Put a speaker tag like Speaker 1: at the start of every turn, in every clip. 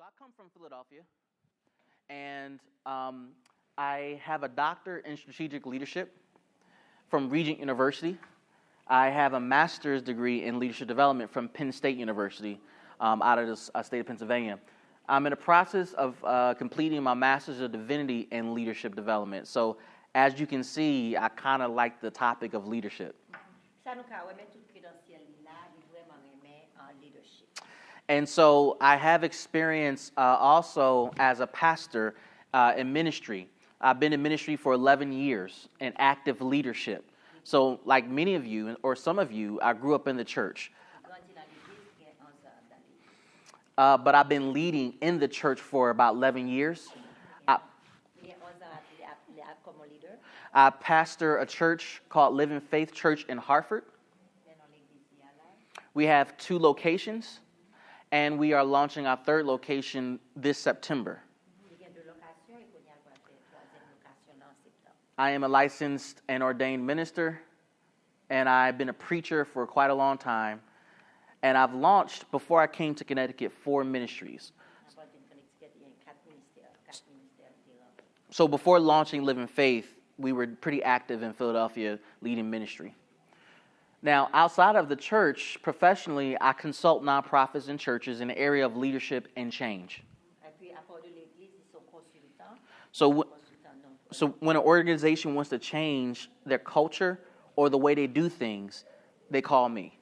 Speaker 1: So I come from Philadelphia, and I have a doctor in strategic leadership from Regent University. I have a master's degree in leadership development from Penn State University out of the state of Pennsylvania. I'm in the process of completing my master's of divinity in leadership development. So as you can see, I kind of like the topic of leadership. And so I have experience also as a pastor in ministry. I've been in ministry for 11 years in active leadership. So like many of you, or some of you, I grew up in the church. But I've been leading in the church for about 11 years. I pastor a church called Living Faith Church in Hartford. We have 2 locations, and we are launching our 3rd location this September. I am a licensed and ordained minister, and I've been a preacher for quite a long time. And I've launched, before I came to Connecticut, 4 ministries. So before launching Living Faith, we were pretty active in Philadelphia leading ministry. Now, outside of the church, professionally, I consult nonprofits and churches in the area of leadership and change. So when an organization wants to change their culture or the way they do things, they call me.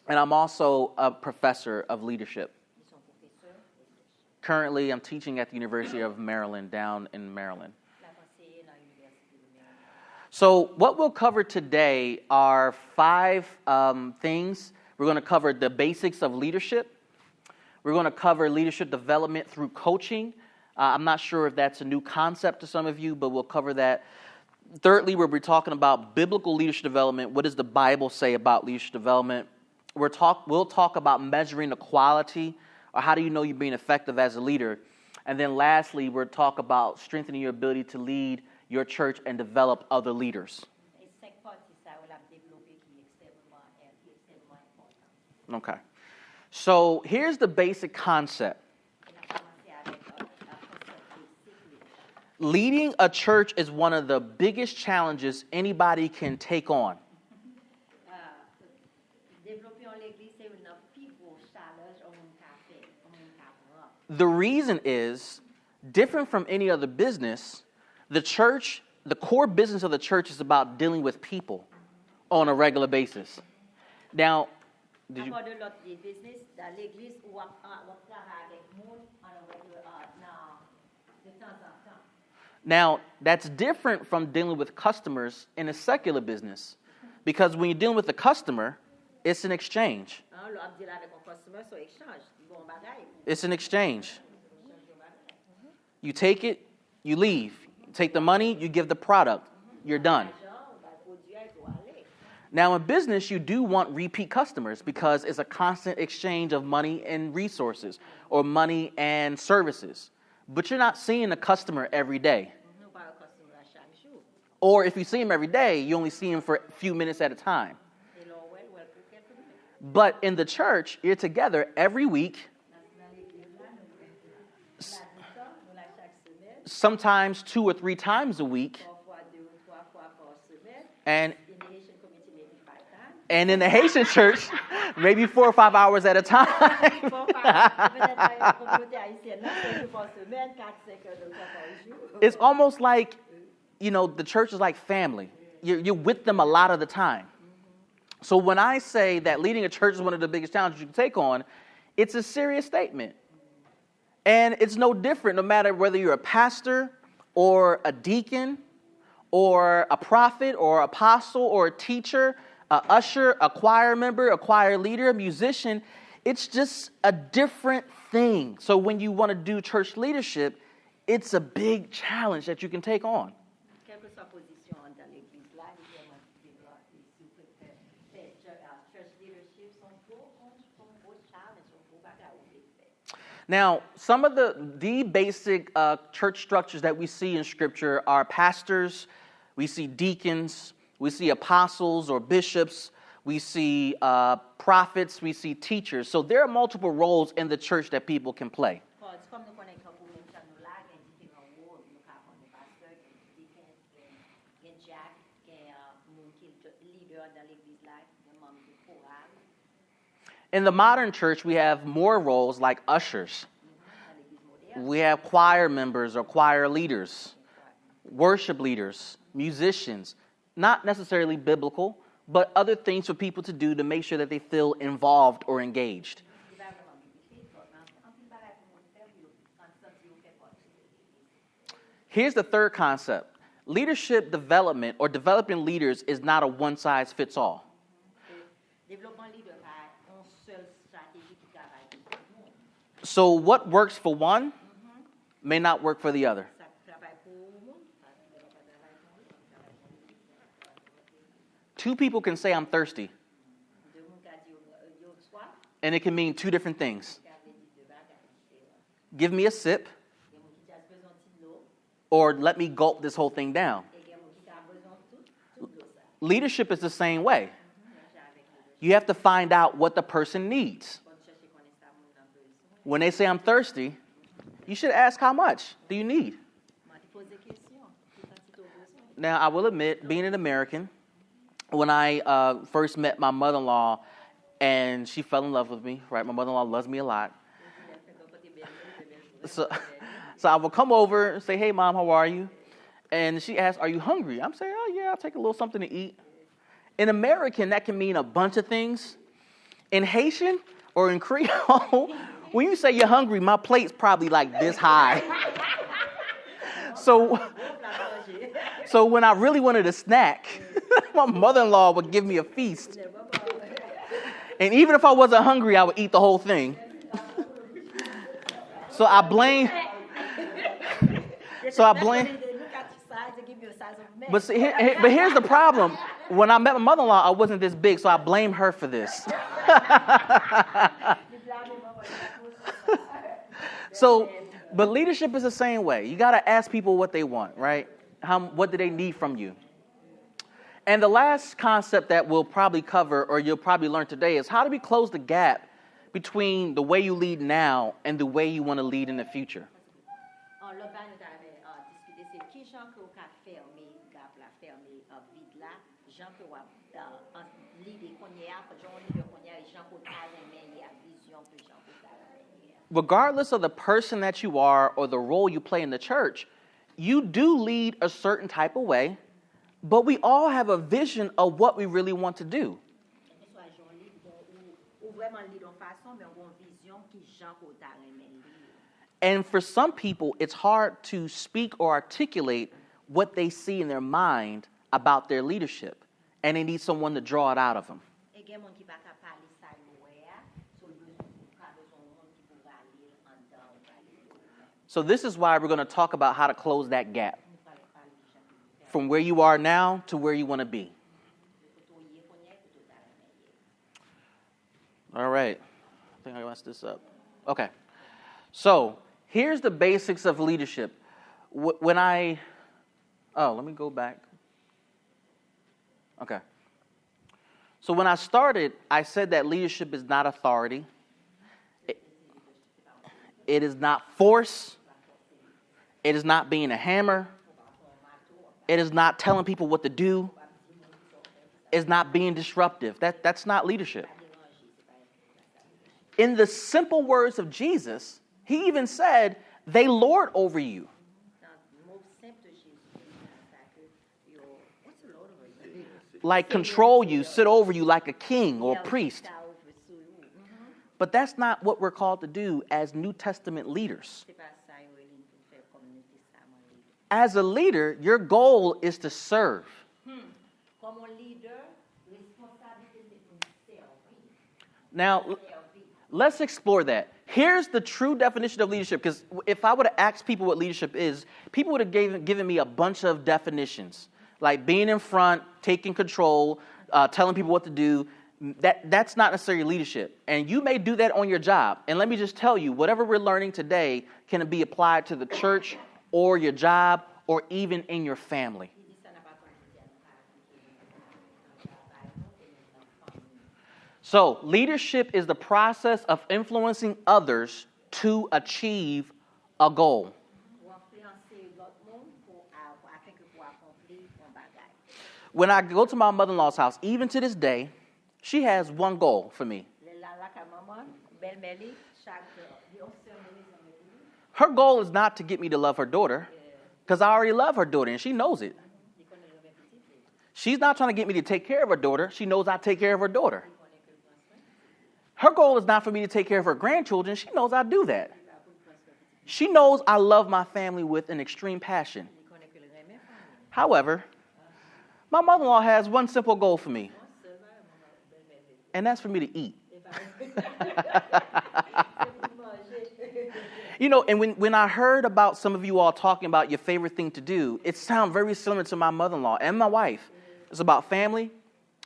Speaker 1: And I'm also a professor of leadership. Currently, I'm teaching at the University of Maryland, down in Maryland. So what we'll cover today are 5 things. We're going to cover the basics of leadership. We're going to cover leadership development through coaching. I'm not sure if that's a new concept to some of you, but we'll cover that. Thirdly, we'll be talking about biblical leadership development. What does the Bible say about leadership development? We'll talk about measuring the quality, or how do you know you're being effective as a leader. And then lastly, we'll talk about strengthening your ability to lead your church and develop other leaders. Okay. So here's the basic concept. Leading a church is one of the biggest challenges anybody can take on. The reason is, different from any other business, the church, the core business of the church is about dealing with people on a regular basis. Now, Now, that's different from dealing with customers in a secular business, because when you're dealing with the customer, it's an exchange. It's an exchange. You take it, you leave. You take the money, you give the product. You're done. Now, in business, you do want repeat customers because it's a constant exchange of money and resources, or money and services. But you're not seeing a customer every day. Or if you see him every day, you only see him for a few minutes at a time. But in the church, you're together every week, sometimes 2 or 3 times a week, and in the Haitian church, maybe 4 or 5 hours at a time. It's almost like, the church is like family. You're with them a lot of the time. So when I say that leading a church is one of the biggest challenges you can take on, it's a serious statement. And it's no different no matter whether you're a pastor or a deacon or a prophet or apostle or a teacher, a usher, a choir member, a choir leader, a musician. It's just a different thing. So when you want to do church leadership, it's a big challenge that you can take on. Now, some of the basic church structures that we see in Scripture are pastors, we see deacons, we see apostles or bishops, We see prophets. We see teachers. So there are multiple roles in the church that people can play. In the modern church, we have more roles like ushers. We have choir members or choir leaders, worship leaders, musicians, not necessarily biblical, but other things for people to do to make sure that they feel involved or engaged. Here's the third concept. Leadership development or developing leaders is not a one-size-fits-all. So what works for one may not work for the other. Two people can say, I'm thirsty. And it can mean two different things. Give me a sip, or let me gulp this whole thing down. Leadership is the same way. You have to find out what the person needs. When they say, I'm thirsty, you should ask, how much do you need? Now, I will admit, being an American, when I first met my mother-in-law, and she fell in love with me, right? My mother-in-law loves me a lot. So I will come over and say, hey, Mom, how are you? And she asks, are you hungry? I'm saying, oh, yeah, I'll take a little something to eat. In American, that can mean a bunch of things. In Haitian or in Creole, when you say you're hungry, my plate's probably like this high. So when I really wanted a snack, my mother-in-law would give me a feast. And even if I wasn't hungry, I would eat the whole thing. So I blame. But here's the problem. When I met my mother-in-law, I wasn't this big, so I blame her for this. But leadership is the same way. You got to ask people what they want, right? What do they need from you? And the last concept that we'll probably cover, or you'll probably learn today, is how do we close the gap between the way you lead now and the way you want to lead in the future? Regardless of the person that you are or the role you play in the church, you do lead a certain type of way, but we all have a vision of what we really want to do. And for some people, it's hard to speak or articulate what they see in their mind about their leadership, and they need someone to draw it out of them. So this is why we're going to talk about how to close that gap from where you are now to where you want to be. All right. I think I messed this up. Okay. So here's the basics of leadership. Let me go back. Okay. So when I started, I said that leadership is not authority. It is not force. It is not being a hammer. It is not telling people what to do. It's not being disruptive. That's not leadership. In the simple words of Jesus, he even said, they lord over you. Like control you, sit over you like a king or a priest. But that's not what we're called to do as New Testament leaders. As a leader, your goal is to serve. Now, let's explore that. Here's the true definition of leadership, because if I would have asked people what leadership is, people would have given me a bunch of definitions, like being in front, taking control, telling people what to do. That's not necessarily leadership. And you may do that on your job. And let me just tell you, whatever we're learning today can be applied to the church or your job or even in your family. So leadership is the process of influencing others to achieve a goal. When I go to my mother-in-law's house, even to this day, she has one goal for me. Her goal is not to get me to love her daughter, because I already love her daughter, and she knows it. She's not trying to get me to take care of her daughter. She knows I take care of her daughter. Her goal is not for me to take care of her grandchildren. She knows I do that. She knows I love my family with an extreme passion. However, my mother-in-law has one simple goal for me, and that's for me to eat. You know, and when I heard about some of you all talking about your favorite thing to do, it sounded very similar to my mother-in-law and my wife. It's about family.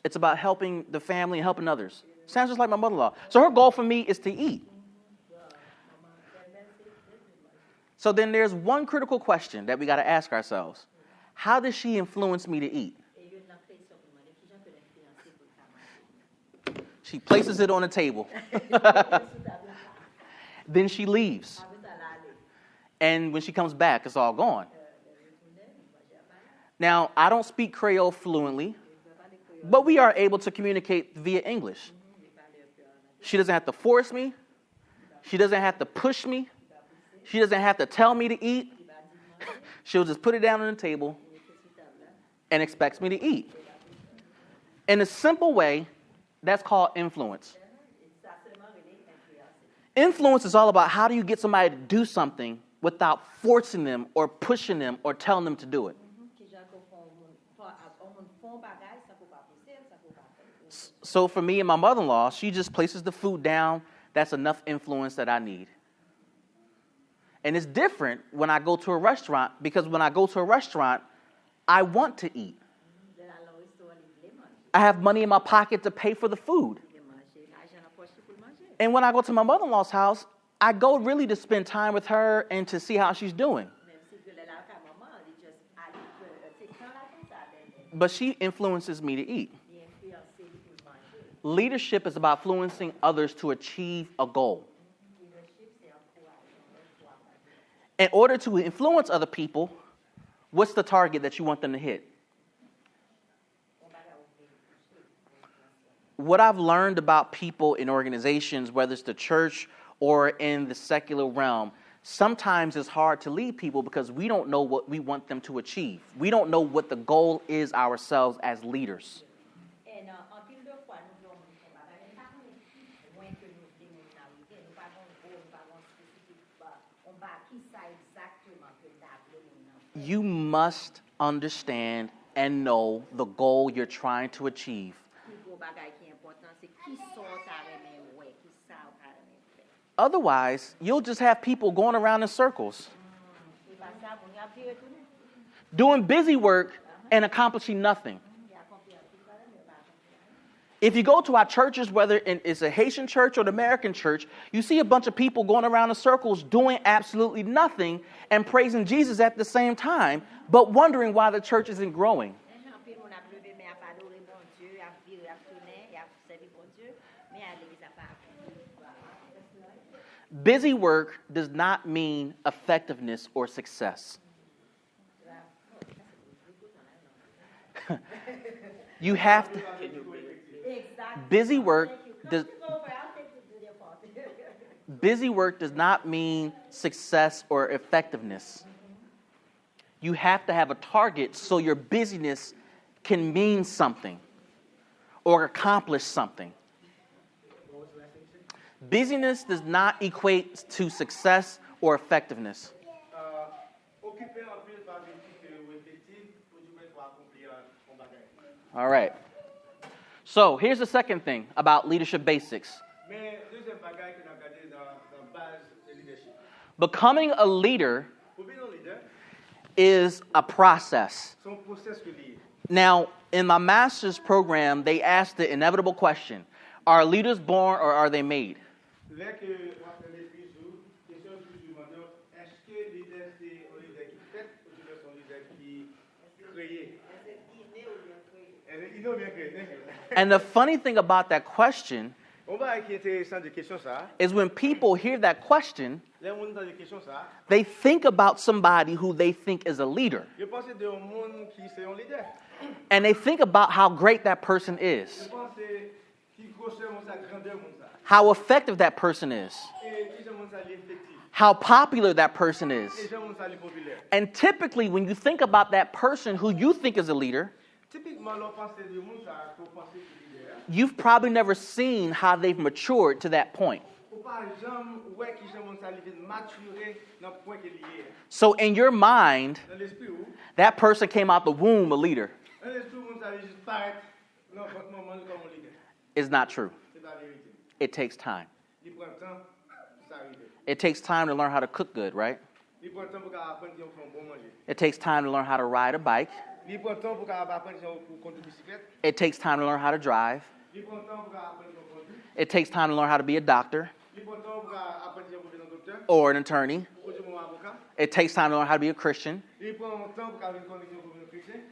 Speaker 1: It's about helping the family and helping others. Sounds just like my mother-in-law. So her goal for me is to eat. So then there's one critical question that we got to ask ourselves. How does she influence me to eat? She places it on the table. Then she leaves. And when she comes back, it's all gone. Now, I don't speak Creole fluently, but we are able to communicate via English. She doesn't have to force me. She doesn't have to push me. She doesn't have to tell me to eat. She'll just put it down on the table and expects me to eat. In a simple way, that's called influence. Influence is all about how do you get somebody to do something without forcing them or pushing them or telling them to do it. So for me and my mother-in-law, she just places the food down. That's enough influence that I need. And it's different when I go to a restaurant, because when I go to a restaurant, I want to eat. I have money in my pocket to pay for the food. And when I go to my mother-in-law's house, I go really to spend time with her and to see how she's doing. But she influences me to eat. Leadership is about influencing others to achieve a goal. In order to influence other people, what's the target that you want them to hit? What I've learned about people in organizations, whether it's the church or in the secular realm, sometimes it's hard to lead people because we don't know what we want them to achieve. We don't know what the goal is ourselves as leaders. You must understand and know the goal you're trying to achieve. Otherwise, you'll just have people going around in circles, doing busy work and accomplishing nothing. If you go to our churches, whether it's a Haitian church or an American church, you see a bunch of people going around in circles doing absolutely nothing and praising Jesus at the same time, but wondering why the church isn't growing. Busy work does not mean effectiveness or success. You have to. Busy work does not mean success or effectiveness. You have to have a target so your busyness can mean something or accomplish something. Busyness does not equate to success or effectiveness. All right. So here's the second thing about leadership basics. Becoming a leader is a process. Now, in my master's program, they asked the inevitable question: are leaders born or are they made? And the funny thing about that question is when people hear that question, they think about somebody who they think is a leader. And they think about how great that person is, how effective that person is, how popular that person is. And typically, when you think about that person who you think is a leader, you've probably never seen how they've matured to that point. So in your mind, that person came out the womb a leader. It's not true. It takes time. It takes time to learn how to cook good, right? It takes time to learn how to ride a bike. It takes time to learn how to drive. It takes time to learn how to be a doctor or an attorney. It takes time to learn how to be a Christian.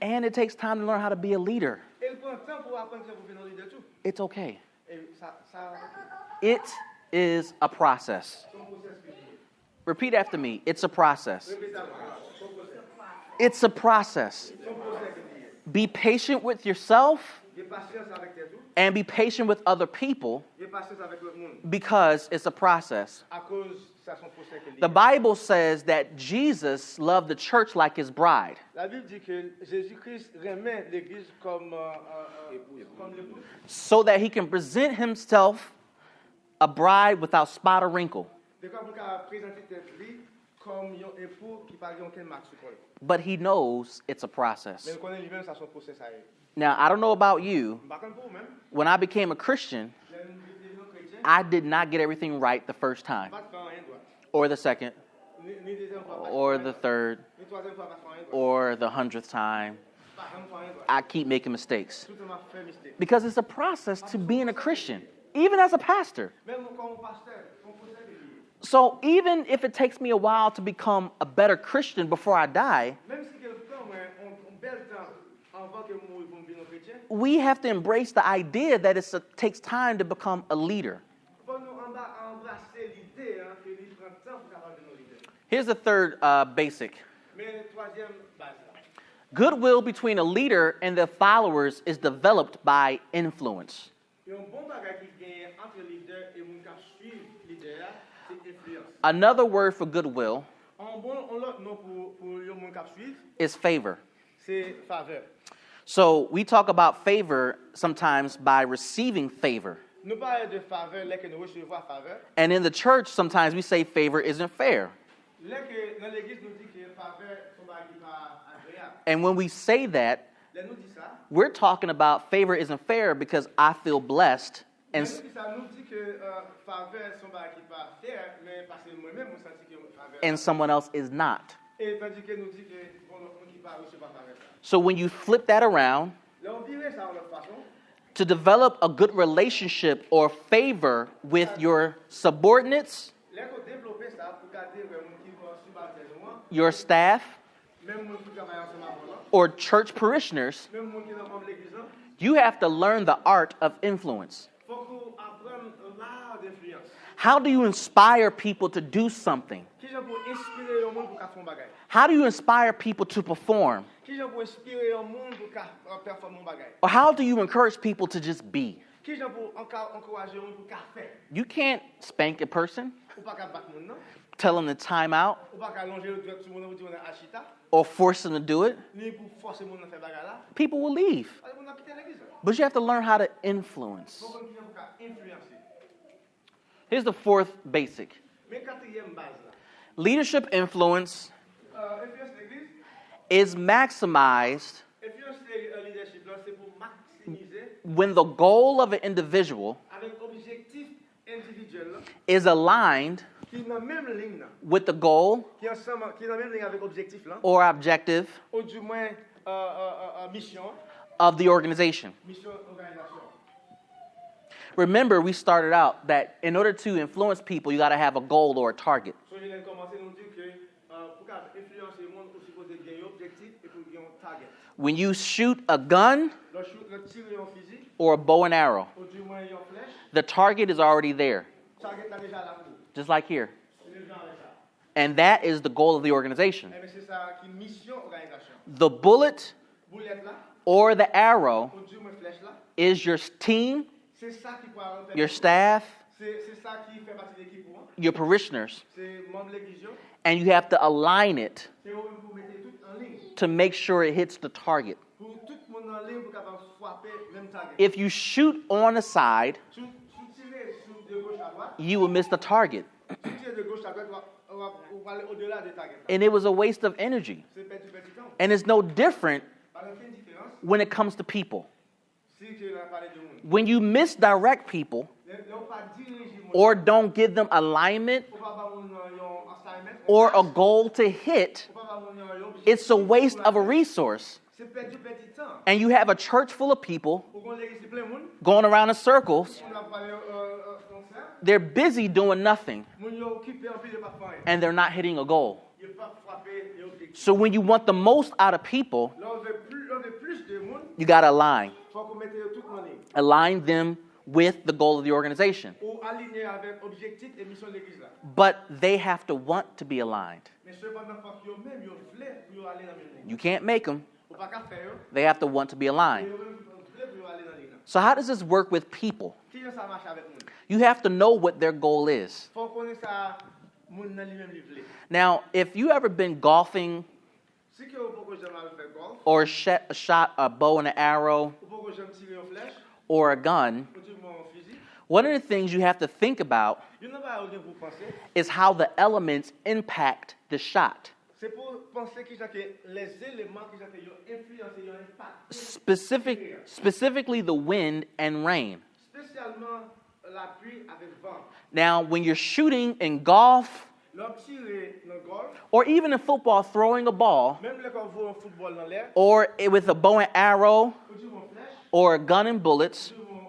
Speaker 1: And it takes time to learn how to be a leader. It's okay. It is a process. Repeat after me. It's a process. It's a process. Be patient with yourself and be patient with other people because it's a process. The Bible says that Jesus loved the church like his bride. So that he can present himself a bride without spot or wrinkle. But he knows it's a process. Now, I don't know about you. When I became a Christian, I did not get everything right the first time, or the second, or the third, or the 100th time. I keep making mistakes. Because it's a process to being a Christian, even as a pastor. So even if it takes me a while to become a better Christian before I die, we have to embrace the idea that it takes time to become a leader. Here's the third basic. Goodwill between a leader and their followers is developed by influence. Another word for goodwill is favor. So we talk about favor sometimes by receiving favor. And in the church, sometimes we say favor isn't fair. And when we say that, we're talking about favor isn't fair because I feel blessed and someone else is not. So when you flip that around, to develop a good relationship or favor with your subordinates, your staff, or church parishioners, you have to learn the art of influence. How do you inspire people to do something? How do you inspire people to perform? Or how do you encourage people to just be? You can't spank a person, tell them to time out, or force them to do it. People will leave. But you have to learn how to influence. Here's the fourth basic. Leadership influence is maximized when the goal of an individual is aligned with the goal or objective of the organization. Remember, we started out that in order to influence people, you got to have a goal or a target. When you shoot a gun
Speaker 2: le tirer en fusil,
Speaker 1: or a bow and arrow,
Speaker 2: ou du moins en flèche,
Speaker 1: the target is already there,
Speaker 2: target là déjà là pour.
Speaker 1: just like here.
Speaker 2: C'est le genre avec ça.
Speaker 1: And that is the goal of the organization.
Speaker 2: Eh bien, c'est ça qui mission organisation.
Speaker 1: The bullet
Speaker 2: Boulette là,
Speaker 1: or the arrow
Speaker 2: ou du moins flèche là,
Speaker 1: is your team,
Speaker 2: c'est ça qui pourra
Speaker 1: your staff,
Speaker 2: c'est ça qui fait partie de l'équipe pour moi.
Speaker 1: your parishioners,
Speaker 2: C'est membre de l'église.
Speaker 1: and you have to align it
Speaker 2: C'est eux pour mettre tout en ligne.
Speaker 1: to make sure it hits the target.
Speaker 2: Pour tout le monde en ligne pour capable frapper même target.
Speaker 1: If you shoot on a side,
Speaker 2: Si tirer de gauche à droite,
Speaker 1: you will miss the target.
Speaker 2: si tirer de gauche à droite, on va aller au-delà des targets.
Speaker 1: And it was a waste of energy.
Speaker 2: C'est perdu temps.
Speaker 1: And it's no different
Speaker 2: Par exemple, une différence
Speaker 1: when it comes to people.
Speaker 2: si tu as parlé de monde.
Speaker 1: When you misdirect people
Speaker 2: Ne pas diriger monde.
Speaker 1: or don't give them alignment
Speaker 2: Ou pas avoir un assignment.
Speaker 1: or a goal to hit,
Speaker 2: Ou pas avoir un objectif.
Speaker 1: it's a waste of a resource.
Speaker 2: C'est perdu temps.
Speaker 1: And you have a church full of people
Speaker 2: Ou qu'on l'église plein monde.
Speaker 1: going around in circles.
Speaker 2: On a parlé concert.
Speaker 1: They're busy doing nothing
Speaker 2: Moun yo occupé en pile de pas faire.
Speaker 1: and they're not hitting a goal.
Speaker 2: Il pas frapper les objectifs.
Speaker 1: So when you want the most out of people,
Speaker 2: Là on veut plus de monde.
Speaker 1: you got to align.
Speaker 2: Faut qu'on mette tout en ligne.
Speaker 1: Align them with the goal of the organization.
Speaker 2: Ou aligner avec objectif et mission de l'église là.
Speaker 1: But they have to want to be aligned.
Speaker 2: Mais cependant faut que yo même yo vle pour yo aller dans même ligne.
Speaker 1: You can't make them.
Speaker 2: Ou pas qu'à faire.
Speaker 1: They have to want to be aligned.
Speaker 2: Yo même vle pour yo aller dans ligne.
Speaker 1: So how does this work with people?
Speaker 2: Qui ça marche avec monde?
Speaker 1: You have to know what their goal is.
Speaker 2: Faut connaître ça monde dans lui-même li vle.
Speaker 1: Now, if you ever been golfing
Speaker 2: Si que ou pas jamais faire golf,
Speaker 1: or shot a bow and an arrow
Speaker 2: ou pas jamais tirer en flèche,
Speaker 1: or a gun,
Speaker 2: ou du moins en fusil,
Speaker 1: one of the things you have to think about
Speaker 2: il n'a pas rien pour penser.
Speaker 1: is how the elements impact the shot.
Speaker 2: C'est pour penser que les éléments qui ont influencé, ont impacté,
Speaker 1: Specifically the wind and rain.
Speaker 2: spécialement la pluie avec vent.
Speaker 1: Now, when you're shooting in golf
Speaker 2: L'homme tiré dans le golf,
Speaker 1: or even in football, throwing a ball,
Speaker 2: même quand on voit un football dans l'air,
Speaker 1: or with a bow and arrow
Speaker 2: ou du moins flèche,
Speaker 1: or a gun and bullets,
Speaker 2: ou du moins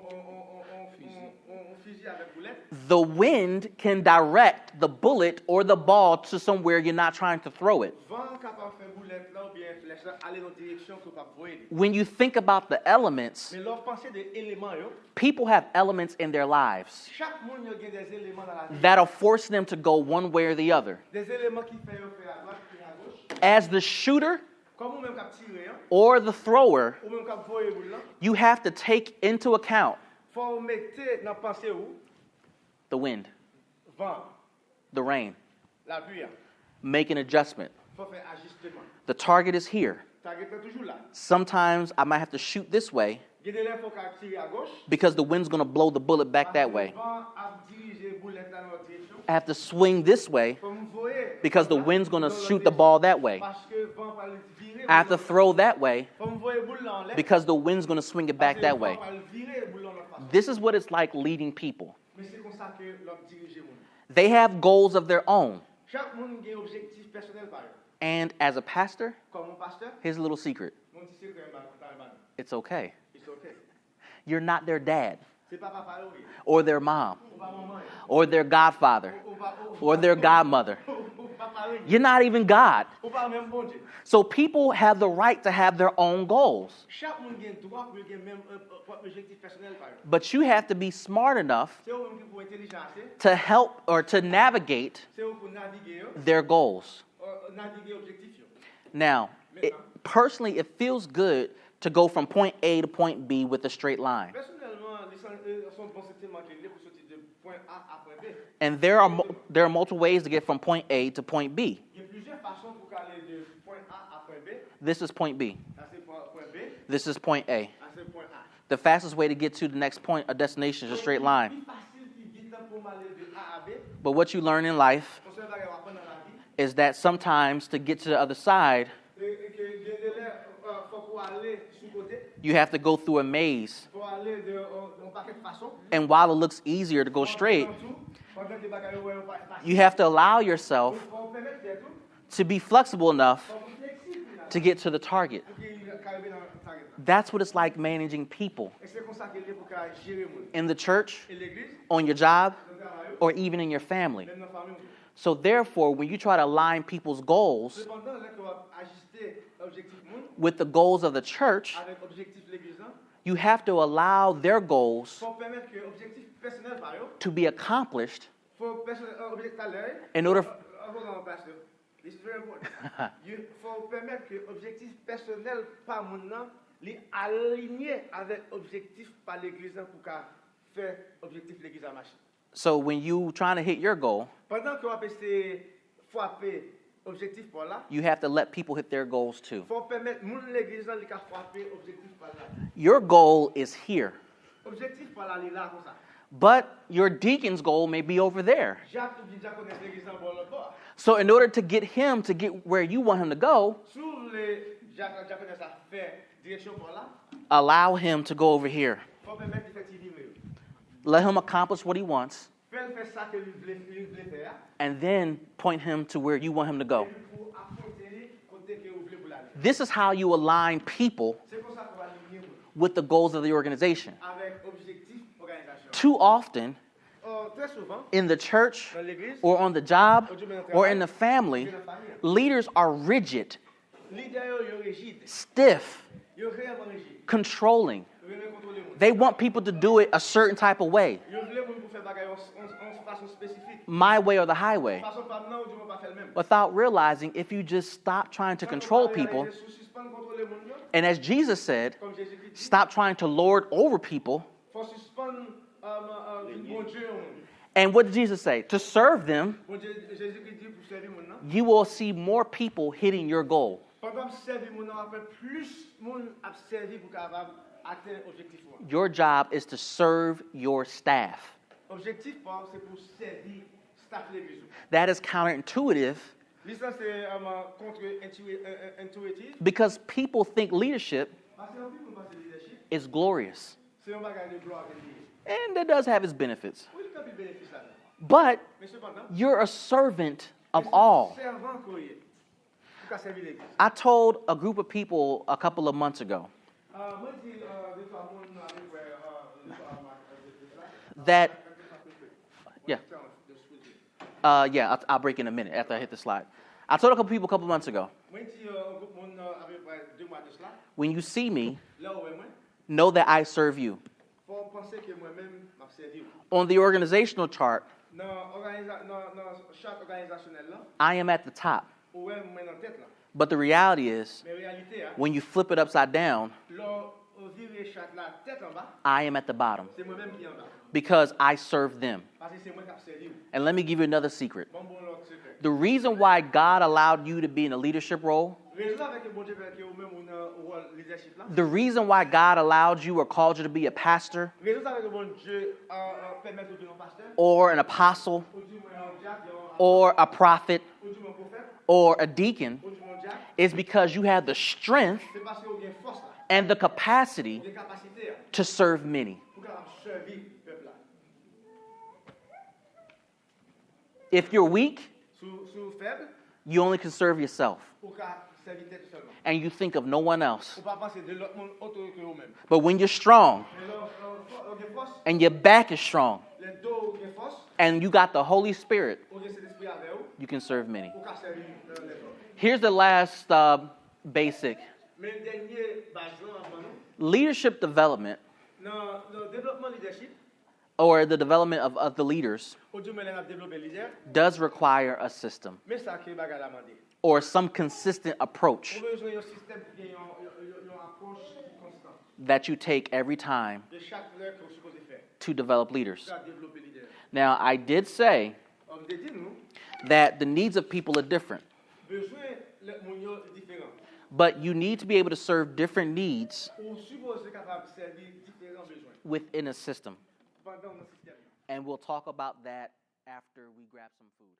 Speaker 2: un fusil avec boulette,
Speaker 1: the wind can direct the bullet or the ball to somewhere you're not trying to throw it.
Speaker 2: vent capable de faire boulette là ou bien flèche là, aller dans la direction que pas voir.
Speaker 1: When you think about the elements,
Speaker 2: Mais leur pensée des éléments yo,
Speaker 1: people have elements in their lives
Speaker 2: chaque monde a des éléments dans la vie.
Speaker 1: that'll force them to go one way or the other.
Speaker 2: Des éléments qui fait à droite et à gauche.
Speaker 1: As the shooter
Speaker 2: Comme ou même cap tirer,
Speaker 1: or the thrower,
Speaker 2: ou même cap voyer boule là,
Speaker 1: you have to take into account
Speaker 2: faut mettre dans pensée où
Speaker 1: the wind,
Speaker 2: vent,
Speaker 1: the rain,
Speaker 2: la pluie.
Speaker 1: make an adjustment.
Speaker 2: Faut faire ajustement.
Speaker 1: The target is here.
Speaker 2: Target est toujours là.
Speaker 1: Sometimes I might have to shoot this way
Speaker 2: Il y a des fois faut tirer à gauche.
Speaker 1: because the wind's going to blow the bullet back that way.
Speaker 2: Vent a dirigé boulette dans l'autre direction.
Speaker 1: I have to swing this way
Speaker 2: Faut me voyer.
Speaker 1: because the wind's going to shoot the ball that way.
Speaker 2: Parce que vent va le virer.
Speaker 1: I have to throw that way
Speaker 2: Faut me voyer boule là en l'air.
Speaker 1: because the wind's going to swing it back that way.
Speaker 2: Vent va le virer boule dans l'autre façon.
Speaker 1: This is what it's like leading people.
Speaker 2: Mais c'est comme ça que l'homme dirige monde.
Speaker 1: They have goals of their own.
Speaker 2: Chaque monde a un objectif personnel par eux.
Speaker 1: And as a pastor,
Speaker 2: Comme un pasteur,
Speaker 1: here's a little secret.
Speaker 2: mon petit secret dans le
Speaker 1: It's okay.
Speaker 2: C'est OK.
Speaker 1: You're not their dad
Speaker 2: C'est pas papa ou
Speaker 1: or their mom
Speaker 2: pas maman.
Speaker 1: or their godfather or their godmother.
Speaker 2: Ou papa ou
Speaker 1: You're not even God.
Speaker 2: ou pas même bon Dieu.
Speaker 1: So people have the right to have their own goals.
Speaker 2: Chaque monde a un droit pour gagner même un objectif personnel par eux.
Speaker 1: But you have to be smart enough
Speaker 2: C'est eux qui pour intelligent assez,
Speaker 1: to help or to navigate
Speaker 2: c'est eux pour naviguer,
Speaker 1: their goals.
Speaker 2: naviguer objectif yo.
Speaker 1: Now, personally, it feels good to go from point A to point B with a straight line.
Speaker 2: Personnellement, son bon sentiment que les pour sortir de point A à point B.
Speaker 1: And there are multiple ways to get from point A to point B.
Speaker 2: Il y a plusieurs façons pour aller de point A à point B.
Speaker 1: This is point B.
Speaker 2: À ce point B,
Speaker 1: This is point A.
Speaker 2: à ce point A.
Speaker 1: The fastest way to get to the next point, a destination, is a straight line.
Speaker 2: Plus facile, plus vite pour aller de A à B.
Speaker 1: But what you learn in life
Speaker 2: On se va apprendre dans la vie.
Speaker 1: is that sometimes to get to the other side,
Speaker 2: Faut pour aller sous côté,
Speaker 1: you have to go through a maze.
Speaker 2: faut aller de un paquet de façons.
Speaker 1: And while it looks easier to go straight,
Speaker 2: Pendant que bagaille ouais on va
Speaker 1: you have to allow yourself
Speaker 2: faut permettre de tout,
Speaker 1: to be flexible enough
Speaker 2: faut flexible là,
Speaker 1: to get to the target.
Speaker 2: pour qu'il arrive dans le target.
Speaker 1: That's what it's like managing people
Speaker 2: Et c'est comme ça qu'il est pour qu'il gérer monde.
Speaker 1: in the church,
Speaker 2: Et l'église,
Speaker 1: on your job,
Speaker 2: le travail,
Speaker 1: or even in your family.
Speaker 2: même dans la famille.
Speaker 1: So therefore, when you try to align people's goals,
Speaker 2: Cependant, là qu'on va ajuster l'objectif monde,
Speaker 1: with the goals of the church,
Speaker 2: avec objectif l'église là,
Speaker 1: you have to allow their goals
Speaker 2: faut permettre que objectif personnel par yo,
Speaker 1: to be accomplished
Speaker 2: faut objectif à l'œil.
Speaker 1: in order.
Speaker 2: Hold on, pastor. This is very important. Il faut permettre que objectif personnel par moun nan li aligné avec objectif par l'église là pour qu'a faire objectif l'église à marcher.
Speaker 1: So when you trying to hit your goal,
Speaker 2: Pendant que on va essayer frapper objectif par là,
Speaker 1: you have to let people hit their goals too.
Speaker 2: faut permettre moun l'église là li ka frapper objectif par là.
Speaker 1: Your goal is here,
Speaker 2: Objectif par là li là comme ça.
Speaker 1: but your deacon's goal may be over there.
Speaker 2: Jacques ou bien connaît l'église là bon l'autre bord.
Speaker 1: So in order to get him to get where you want him to go,
Speaker 2: Sous les Jacques connaît ça faire direction par là,
Speaker 1: allow him to go over here.
Speaker 2: faut permettre effectivement.
Speaker 1: Let him accomplish what he wants,
Speaker 2: Faire ça que lui voulait faire.
Speaker 1: and then point him to where you want him to go.
Speaker 2: Pour apporter côté que vous voulez pour l'aller.
Speaker 1: This is how you align people
Speaker 2: C'est comme ça qu'on va aligner
Speaker 1: with the goals of the organization.
Speaker 2: avec objectif organisation.
Speaker 1: Too often,
Speaker 2: Très souvent,
Speaker 1: in the church
Speaker 2: dans l'église,
Speaker 1: or on the job or in the family, leaders are rigid,
Speaker 2: leader yo rigide,
Speaker 1: stiff,
Speaker 2: yo réellement rigide.
Speaker 1: controlling.
Speaker 2: Yo veut contrôler monde.
Speaker 1: They want people to do it a certain type of way,
Speaker 2: Yo voulait monde pour faire bagaille en façon spécifique.
Speaker 1: my way or the highway,
Speaker 2: Façon pas non, du pas faire le même.
Speaker 1: without realizing if you just stop trying to control people,
Speaker 2: Suspendre contrôler monde yo,
Speaker 1: and as Jesus said,
Speaker 2: comme Jésus-Christ dit,
Speaker 1: stop trying to lord over people.
Speaker 2: faut suspendre bon Dieu au monde.
Speaker 1: And what did Jesus say? To serve them,
Speaker 2: Bon Dieu, Jésus-Christ dit pour servir monde.
Speaker 1: you will see more people hitting your goal.
Speaker 2: Pendant servir monde, après plus monde a servi pour capable atteindre objectif.
Speaker 1: Your job is to serve your staff.
Speaker 2: Objectif c'est pour servir staff l'église.
Speaker 1: That is counterintuitive
Speaker 2: Ça c'est contre-intuitif.
Speaker 1: because people think leadership
Speaker 2: Parce que nous pense leadership,
Speaker 1: is glorious.
Speaker 2: c'est un bagage de gloire de Dieu.
Speaker 1: And it does have its benefits.
Speaker 2: Oui, il y a des bénéfices là.
Speaker 1: But
Speaker 2: Mais cependant,
Speaker 1: you're a servant of all.
Speaker 2: servant courrier pour servir l'église.
Speaker 1: I told a group of people a couple of months ago
Speaker 2: Moi dis des fois mon avec
Speaker 1: that, yeah, I'll break in a minute after I hit the slide. I told a couple people a couple months ago,
Speaker 2: moi dis un groupe mon avec 2 mois de cela.
Speaker 1: when you see me,
Speaker 2: Là où moi,
Speaker 1: know that I serve you.
Speaker 2: faut penser que moi-même m'a servi.
Speaker 1: On the organizational chart,
Speaker 2: Dans chaque organisationnel là,
Speaker 1: I am at the top.
Speaker 2: où moi en tête là.
Speaker 1: But the reality is,
Speaker 2: Mais réalité
Speaker 1: when you flip it upside down,
Speaker 2: là virer chaque la tête en bas,
Speaker 1: I am at the bottom
Speaker 2: c'est moi-même qui en bas.
Speaker 1: because I serve them.
Speaker 2: Parce que c'est moi qui a servi.
Speaker 1: And let me give you another secret.
Speaker 2: Bon l'autre secret.
Speaker 1: The reason why God allowed you to be in a leadership role,
Speaker 2: Raison avec bon Dieu que ou même on rôle leadership là.
Speaker 1: the reason why God allowed you or called you to be a pastor
Speaker 2: Raison avec bon Dieu permettre de devenir pasteur,
Speaker 1: or an apostle
Speaker 2: ou du moins un diacre,
Speaker 1: or a prophet
Speaker 2: ou du moins prophète,
Speaker 1: or a deacon
Speaker 2: ou du moins diacre,
Speaker 1: is because you have the strength
Speaker 2: c'est parce que vous avez force là,
Speaker 1: and the capacity
Speaker 2: des capacités
Speaker 1: to serve many.
Speaker 2: pour capable servir peuple là.
Speaker 1: If you're weak,
Speaker 2: Sous faible,
Speaker 1: you only can serve yourself
Speaker 2: pour capable servir tête seulement.
Speaker 1: and you think of no one else.
Speaker 2: Ou pas penser de l'autre monde autre que vous-même.
Speaker 1: But when you're strong
Speaker 2: Mais là, vous avez force,
Speaker 1: and your back is strong
Speaker 2: les dos vous avez force,
Speaker 1: and you got the Holy Spirit,
Speaker 2: vous avez cet esprit avec vous,
Speaker 1: you can serve many.
Speaker 2: pour capable servir les autres.
Speaker 1: Here's the last basic.
Speaker 2: Mais le dernier base là avant nous,
Speaker 1: Leadership development,
Speaker 2: dans le développement leadership,
Speaker 1: or the development of the leaders,
Speaker 2: au Dieu maintenant développer leader,
Speaker 1: does require a system
Speaker 2: mais ça qui bagarre la demander.
Speaker 1: or some consistent approach
Speaker 2: Vous avez besoin d'un système qui a une approche constante
Speaker 1: that you take every time
Speaker 2: de chaque heure que vous supposez faire
Speaker 1: to develop leaders.
Speaker 2: pour développer leader.
Speaker 1: Now, I did say
Speaker 2: On dit nous
Speaker 1: that the needs of people are different,
Speaker 2: besoin le monde différent.
Speaker 1: but you need to be able to serve different needs
Speaker 2: On suppose capable de servir différents besoins
Speaker 1: within a system.
Speaker 2: pendant notre système.
Speaker 1: And we'll talk about that after we grab some food.